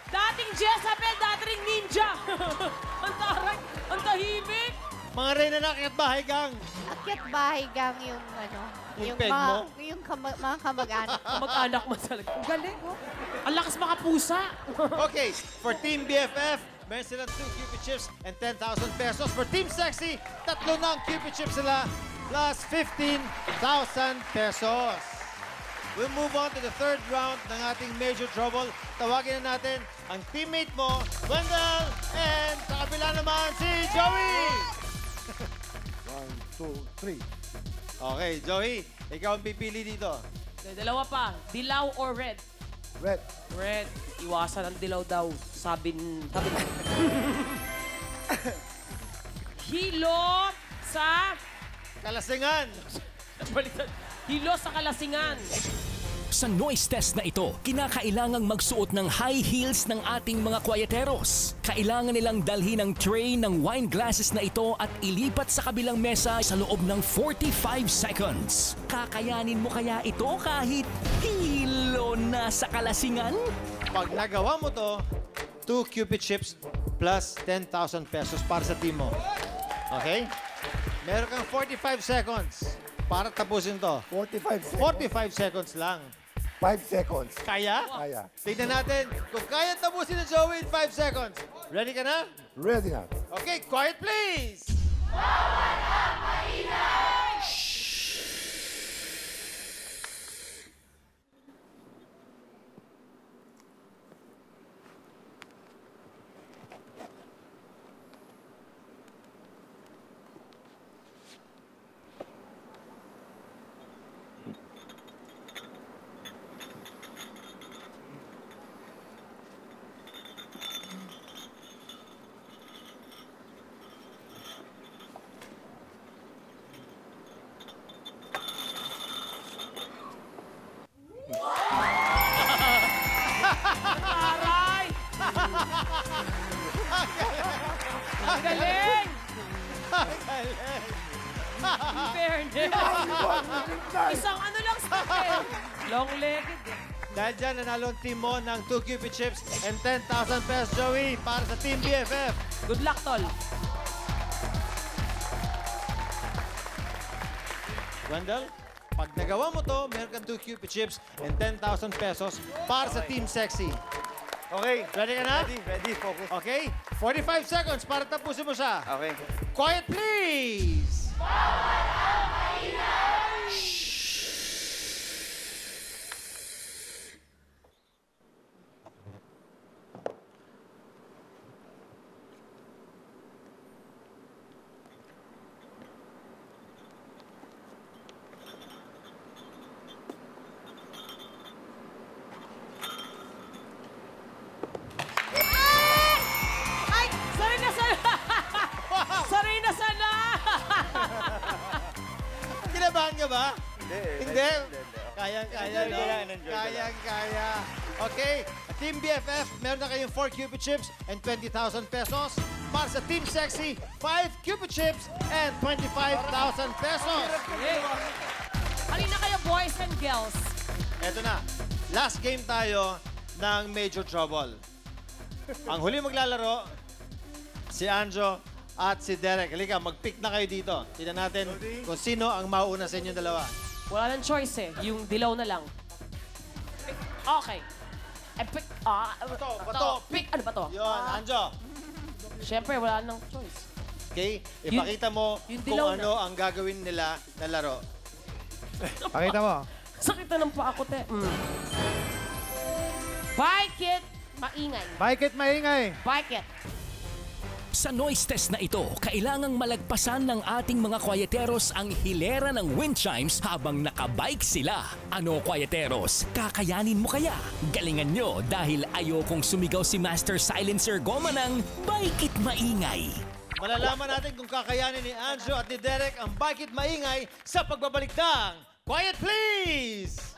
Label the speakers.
Speaker 1: Dating Jezabel, dating ninja. Ang taray, ang tahimik.
Speaker 2: Mga reyna na akyat bahay gang.
Speaker 3: Akyat bahay gang yung ano,
Speaker 2: Yung peg mo?
Speaker 3: Yung mga kamag-anak.
Speaker 1: Mag-anak mo talaga. Ang galing, oh. Ang lakas makapusa.
Speaker 2: Okay, for Team BFF, meron silang 2 Cupid chips and 10,000 pesos. For Team Sexy, 3 na ang Cupid chips sila plus 15,000 pesos. We'll move on to the third round ng ating Major Trouble. Tawagin na natin ang teammate mo, Wendell, and sa kabila naman si Joey!
Speaker 4: 1, 2, 3.
Speaker 2: Okay, Joey, ikaw ang pipili dito.
Speaker 1: Dalawa pa, dilaw or red?
Speaker 4: Red.
Speaker 1: Red. Iwasan ang dilaw daw. Sabi Hilo sa...
Speaker 2: Kalasingan!
Speaker 1: Baliktad. Hilo sa kalasingan.
Speaker 5: Sa noise test na ito, kinakailangang magsuot ng high heels ng ating mga kwayateros. Kailangan nilang dalhin ang tray ng wine glasses na ito at ilipat sa kabilang mesa sa loob ng 45 seconds. Kakayanin mo kaya ito kahit hilo na sa kalasingan?
Speaker 2: Pag nagawa mo to, 2 Cupid chips plus 10,000 pesos para sa team mo. Okay? Meron kang 45 seconds para tapusin to.
Speaker 4: 45 seconds.
Speaker 2: 45 seconds lang.
Speaker 4: 5 seconds.
Speaker 2: Kaya?
Speaker 4: Kaya.
Speaker 2: Tignan natin kung kaya tapusin ni Joey in 5 seconds. Ready ka na?
Speaker 4: Ready na.
Speaker 2: Okay, quiet please!
Speaker 1: Aray! Ang galing! In fairness. Isang ano lang sa akin. Long-legged eh.
Speaker 2: Dahil dyan, nanalo ang team mo ng 2 Cupid chips and 10,000 pesos, Joey, para sa Team BFF.
Speaker 1: Good luck, tol.
Speaker 2: Wendell, pag nagawa mo to, meron kang 2 Cupid chips and 10,000 pesos para sa Team Sexy. Okay, ready ka na?
Speaker 6: Ready, focus.
Speaker 2: Okay, 45 seconds para tapusin mo siya.
Speaker 6: Okay.
Speaker 2: Quiet, please!
Speaker 1: Ay! Sorry na sana! Sorry na sana!
Speaker 2: Kinabahan ka ba?
Speaker 6: Hindi.
Speaker 2: Hindi?
Speaker 6: Hindi.
Speaker 2: Kaya-kaya,
Speaker 6: Enjoy
Speaker 2: no?
Speaker 6: ko lang, enjoy ko lang.
Speaker 2: Kaya-kaya. Okay, Team BFF, meron na kayong 4 Cupid chips and 20,000 pesos. Para sa Team Sexy, 5 Cupid chips and 25,000 pesos.
Speaker 1: Hey. Halina kayo, boys and girls.
Speaker 2: Eto na, last game tayo ng Major Trouble. Ang huli maglalaro, si Anjo at si Derek. Halika, mag-pick na kayo dito. Tignan natin kung sino ang mauuna sa inyong dalawa.
Speaker 1: Wala nang choice eh. Yung dilaw na lang. Okay. Pick.
Speaker 2: Bato.
Speaker 1: Pick. Ano ba to?
Speaker 2: Yun, Anjo.
Speaker 1: Siyempre, wala nang choice.
Speaker 2: Okay, ipakita mo
Speaker 1: yung
Speaker 2: kung
Speaker 1: dilaw
Speaker 2: ano ang gagawin nila na laro.
Speaker 4: Pakita mo.
Speaker 1: Sakit na ng paa ko, te. Bike it. Maingay.
Speaker 4: Bakit maingay?
Speaker 1: Bike it.
Speaker 5: Sa noise test na ito, kailangang malagpasan ng ating mga kwayateros ang hilera ng wind chimes habang nakabike sila. Ano, kwayateros? Kakayanin mo kaya? Galingan nyo dahil ayokong sumigaw si Master Silencer Goma ng Bike It Maingay.
Speaker 2: Malalaman natin kung kakayanin ni Anjo at ni Derek ang Bakit Maingay sa pagbabalik ng Quiet Please!